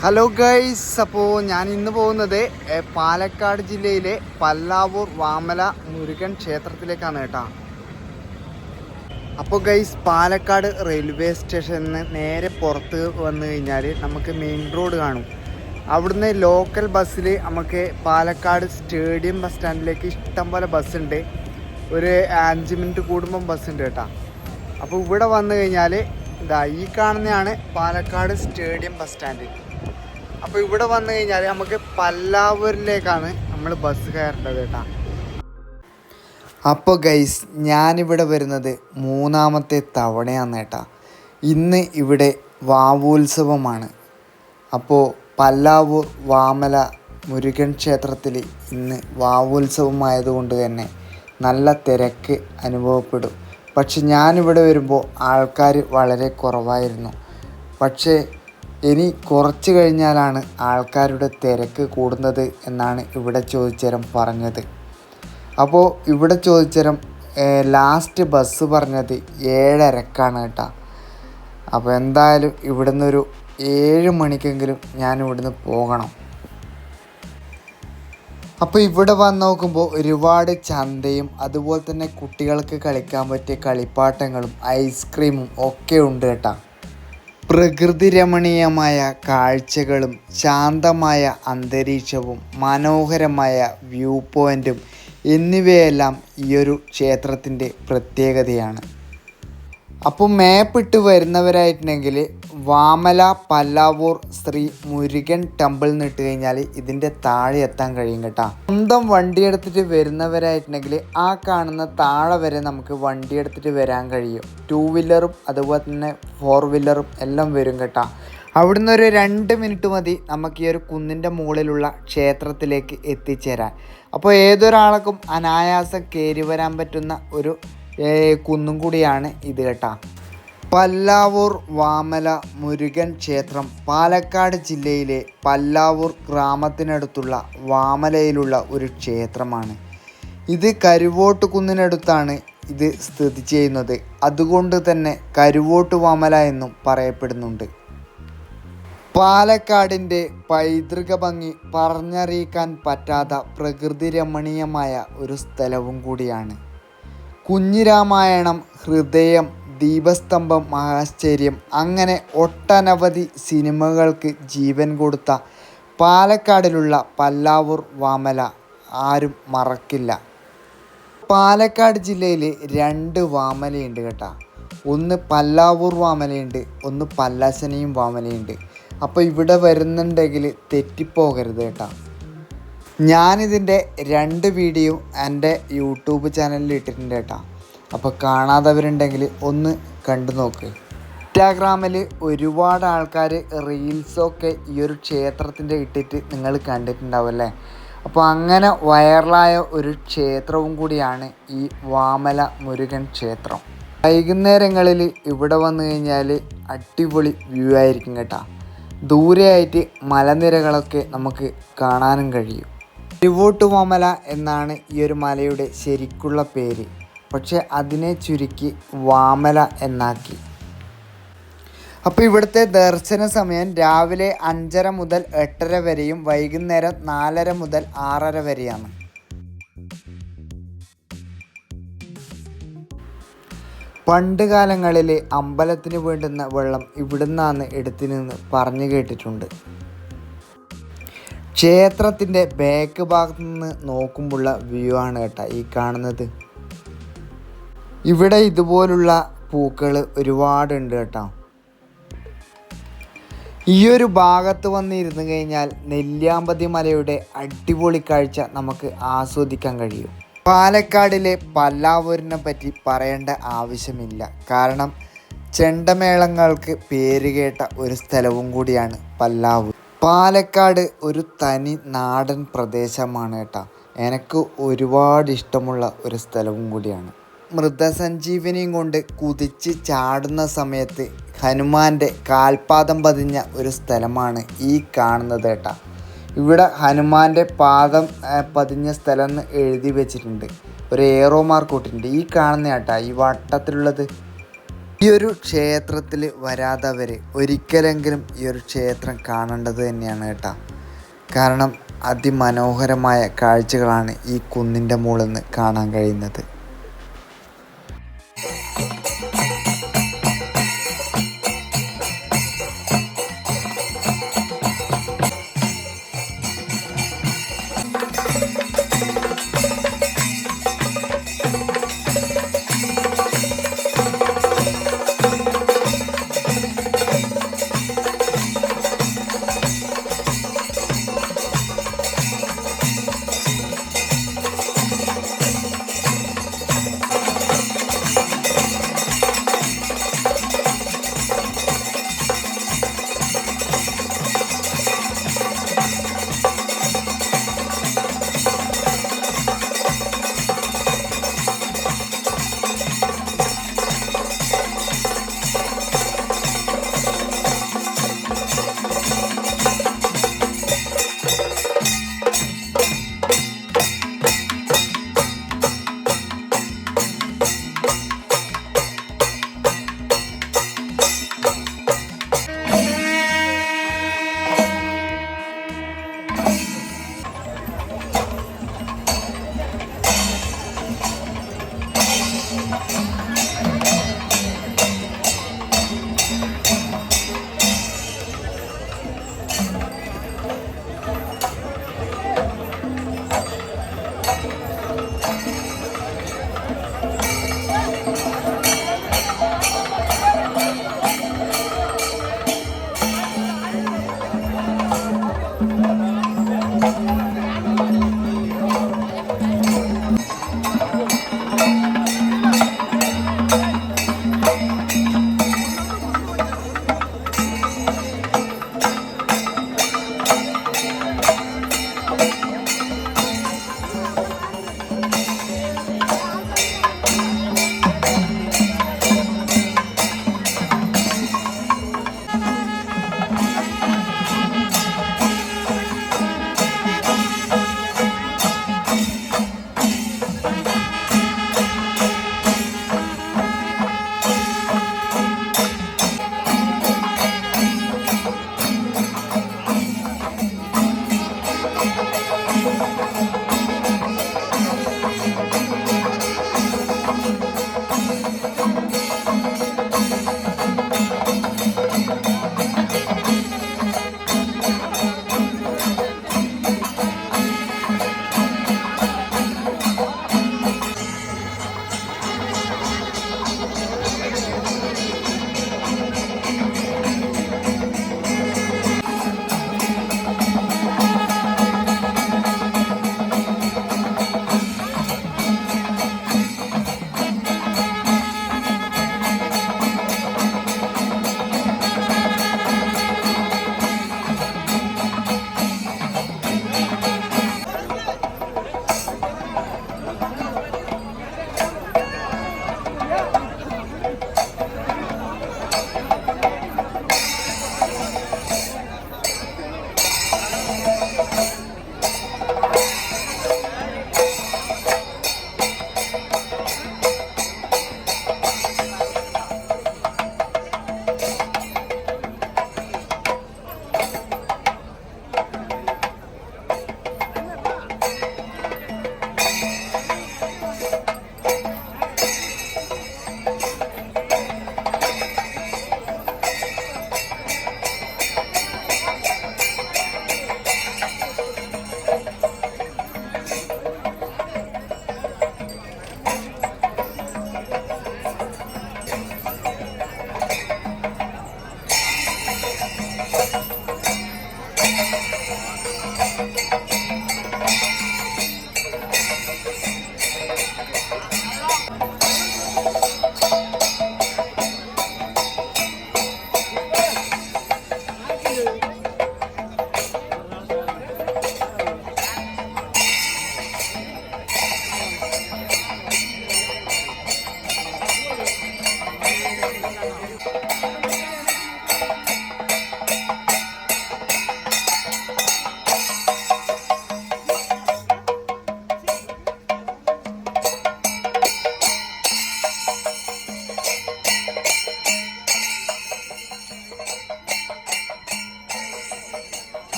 Hello guys, അപ്പോൾ ഞാൻ ഇന്ന് പോകുന്നത് പാലക്കാട് ജില്ലയിലെ പല്ലാവൂർ വാമല മുരുകൻ ക്ഷേത്രത്തിലേക്കാണ് കേട്ടോ. അപ്പോൾ ഗൈസ്, പാലക്കാട് റെയിൽവേ സ്റ്റേഷനിൽ നിന്ന് നേരെ പുറത്ത് വന്നു കഴിഞ്ഞാൽ നമുക്ക് മെയിൻ റോഡ് കാണും. അവിടുന്ന് ലോക്കൽ ബസ്സിൽ നമുക്ക് പാലക്കാട് സ്റ്റേഡിയം ബസ് സ്റ്റാൻഡിലേക്ക് ഇഷ്ടം പോലെ ബസ്സുണ്ട്. ഒരു 5 മിനിറ്റ് കൂടുമ്പം ബസ്സുണ്ട് കേട്ടോ. അപ്പോൾ ഇവിടെ വന്നു കഴിഞ്ഞാൽ ഈ കാണുന്നതാണ് പാലക്കാട് സ്റ്റേഡിയം ബസ് സ്റ്റാൻഡ്. അപ്പോൾ ഇവിടെ വന്നു കഴിഞ്ഞാൽ നമുക്ക് പല്ലാവൂരിലേക്കാണ് നമ്മൾ ബസ് കയറേണ്ടത് കേട്ടോ. അപ്പോൾ ഗൈസ്, ഞാനിവിടെ വരുന്നത് 3ാമത്തെ തവണയാണ് കേട്ടോ. ഇന്ന് ഇവിടെ വാവോത്സവമാണ്. അപ്പോൾ പല്ലാവൂർ വാമല മുരുകൻ ക്ഷേത്രത്തിൽ ഇന്ന് വാവോത്സവമായതുകൊണ്ട് തന്നെ നല്ല തിരക്ക് അനുഭവപ്പെടും. പക്ഷെ ഞാനിവിടെ വരുമ്പോൾ ആൾക്കാർ വളരെ കുറവായിരുന്നു. പക്ഷേ ഇനി കുറച്ച് കഴിഞ്ഞാലാണ് ആൾക്കാരുടെ തിരക്ക് കൂടുന്നത് എന്നാണ് ഇവിടെ ചോദിച്ചേരം പറഞ്ഞത്. അപ്പോൾ ഇവിടെ ചോദിച്ചേരം ലാസ്റ്റ് ബസ് പറഞ്ഞത് 7:30 കേട്ടോ. അപ്പോൾ എന്തായാലും ഇവിടുന്ന് ഒരു 7 മണിക്കെങ്കിലും ഞാൻ ഇവിടുന്ന് പോകണം. അപ്പോൾ ഇവിടെ വന്ന് നോക്കുമ്പോൾ ഒരുപാട് ചന്തയും അതുപോലെ തന്നെ കുട്ടികൾക്ക് കളിക്കാൻ പറ്റിയ കളിപ്പാട്ടങ്ങളും ഐസ്ക്രീമും ഒക്കെ ഉണ്ട് കേട്ടോ. പ്രകൃതി രമണീയമായ കാഴ്ചകളും ശാന്തമായ അന്തരീക്ഷവും മനോഹരമായ വ്യൂ പോയിൻറ്റും എന്നിവയെല്ലാം ഈയൊരു ക്ഷേത്രത്തിൻ്റെ പ്രത്യേകതയാണ്. അപ്പോൾ മേപ്പിട്ട് വരുന്നവരായിട്ടുണ്ടെങ്കിൽ വാമല പല്ലാവൂർ ശ്രീ മുരുകൻ ടെമ്പിൾ നിട്ട് കഴിഞ്ഞാൽ ഇതിൻ്റെ താഴെ എത്താൻ കഴിയും കേട്ടോ. സ്വന്തം വണ്ടി എടുത്തിട്ട് വരുന്നവരായിട്ടുണ്ടെങ്കിൽ ആ കാണുന്ന താഴെ വരെ നമുക്ക് വണ്ടി എടുത്തിട്ട് വരാൻ കഴിയും. 2 വീലറും അതുപോലെ തന്നെ 4 വീലറും എല്ലാം വരും കേട്ടോ. അവിടുന്ന് ഒരു 2 മിനിറ്റ് മതി നമുക്ക് ഈ ഒരു കുന്നിൻ്റെ മുകളിലുള്ള ക്ഷേത്രത്തിലേക്ക് എത്തിച്ചേരാൻ. അപ്പോൾ ഏതൊരാൾക്കും അനായാസം കയറി വരാൻ പറ്റുന്ന ഒരു കുന്നും കൂടിയാണ് ഇത് കേട്ടോ. പല്ലാവൂർ വാമല മുരുകൻ ക്ഷേത്രം പാലക്കാട് ജില്ലയിലെ പല്ലാവൂർ ഗ്രാമത്തിനടുത്തുള്ള വാമലയിലുള്ള ഒരു ക്ഷേത്രമാണ്. ഇത് കരുവോട്ട് കുന്നിനടുത്താണ് ഇത് സ്ഥിതി ചെയ്യുന്നത്. അതുകൊണ്ട് തന്നെ കരുവോട്ട് വാമല എന്നും പറയപ്പെടുന്നുണ്ട്. പാലക്കാടിൻ്റെ പൈതൃക ഭംഗി പറഞ്ഞറിയിക്കാൻ പറ്റാത്ത പ്രകൃതി രമണീയമായ ഒരു സ്ഥലവും കൂടിയാണ്. കുഞ്ഞിരാമായണം, ഹൃദയം, ദീപസ്തംഭം, മഹാശ്ചര്യം അങ്ങനെ ഒട്ടനവധി സിനിമകൾക്ക് ജീവൻ കൊടുത്ത പാലക്കാടിലുള്ള പല്ലാവൂർ വാമല ആരും മറക്കില്ല. പാലക്കാട് ജില്ലയിൽ 2 വാമലയുണ്ട് കേട്ടോ. ഒന്ന് പല്ലാവൂർ വാമലയുണ്ട്, ഒന്ന് പല്ലാശനിയും വാമലയുണ്ട്. അപ്പോൾ ഇവിടെ വരുന്നുണ്ടെങ്കിൽ തെറ്റിപ്പോകരുത് കേട്ടോ. ഞാനിതിൻ്റെ 2 വീഡിയോ എൻ്റെ യൂട്യൂബ് ചാനലിൽ ഇട്ടിട്ടുണ്ട് കേട്ടോ. അപ്പോൾ കാണാത്തവരുണ്ടെങ്കിൽ ഒന്ന് കണ്ടു നോക്ക്. ഇൻസ്റ്റാഗ്രാമിൽ ഒരുപാട് ആൾക്കാർ റീൽസൊക്കെ ഈ ഒരു ക്ഷേത്രത്തിൻ്റെ ഇട്ടിട്ട് നിങ്ങൾ കണ്ടിട്ടുണ്ടാവും അല്ലേ. അപ്പോൾ അങ്ങനെ വൈറലായ ഒരു ക്ഷേത്രവും കൂടിയാണ് ഈ വാമല മുരുകൻ ക്ഷേത്രം. വൈകുന്നേരങ്ങളിൽ ഇവിടെ വന്നു കഴിഞ്ഞാൽ അടിപൊളി വ്യൂ ആയിരിക്കും കേട്ടോ. ദൂരെയായിട്ട് മലനിരകളൊക്കെ നമുക്ക് കാണാനും കഴിയും. കരുവോട്ട് വാമല എന്നാണ് ഈ ഒരു മലയുടെ ശരിക്കുള്ള പേര്. പക്ഷെ അതിനെ ചുരുക്കി വാമല എന്നാക്കി. അപ്പോൾ ഇവിടുത്തെ ദർശന സമയം രാവിലെ 5:30 മുതൽ 8:30 വരെയും വൈകുന്നേരം 4:30 മുതൽ 6:30 വരെയാണ്. പണ്ട് കാലങ്ങളിൽ അമ്പലത്തിന് വേണ്ടുന്ന വെള്ളം ഇവിടുന്നാണ് എടുത്തിനെന്ന് പറഞ്ഞു കേട്ടിട്ടുണ്ട്. ക്ഷേത്രത്തിൻ്റെ ബാക്ക് ഭാഗത്തു നിന്ന് നോക്കുമ്പോഴുള്ള വ്യൂ ആണ് കേട്ടോ ഈ കാണുന്നത്. ഇവിടെ ഇതുപോലുള്ള പൂക്കൾ ഒരുപാടുണ്ട് കേട്ടോ. ഈ ഒരു ഭാഗത്ത് വന്നിരുന്നു കഴിഞ്ഞാൽ നെല്ലിയാമ്പതി മലയുടെ അടിപൊളി കാഴ്ച നമുക്ക് ആസ്വദിക്കാൻ കഴിയും. പാലക്കാടിലെ പല്ലാവൂരിനെ പറ്റി പറയേണ്ട ആവശ്യമില്ല. കാരണം ചെണ്ടമേളങ്ങൾക്ക് പേരുകേട്ട ഒരു സ്ഥലവും കൂടിയാണ് പല്ലാവൂർ. പാലക്കാട് ഒരു തനി നാടൻ പ്രദേശമാണ് കേട്ടോ. എനിക്ക് ഒരുപാട് ഇഷ്ടമുള്ള ഒരു സ്ഥലവും കൂടിയാണ്. മൃതസഞ്ജീവനിയും കൊണ്ട് കുതിച്ച് ചാടുന്ന സമയത്ത് ഹനുമാൻ്റെ കാൽപാദം പതിഞ്ഞ ഒരു സ്ഥലമാണ് ഈ കാണുന്നത് കേട്ടോ. ഇവിടെ ഹനുമാൻ്റെ പാദം പതിഞ്ഞ സ്ഥലം എന്ന് എഴുതി വെച്ചിട്ടുണ്ട്. ഒരു ഏറോ മാർക്ക് ഇട്ടിട്ടുണ്ട്. ഈ കാണുന്ന കേട്ടോ ഈ വട്ടത്തിലുള്ളത്. ഈ ഒരു ക്ഷേത്രത്തിൽ വരാത്തവർ ഒരിക്കലെങ്കിലും ഈ ഒരു ക്ഷേത്രം കാണേണ്ടത് തന്നെയാണ് കേട്ടോ. കാരണം അതിമനോഹരമായ കാഴ്ചകളാണ് ഈ കുന്നിൻ്റെ മുകളിൽ നിന്ന് കാണാൻ കഴിയുന്നത്.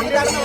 Gracias.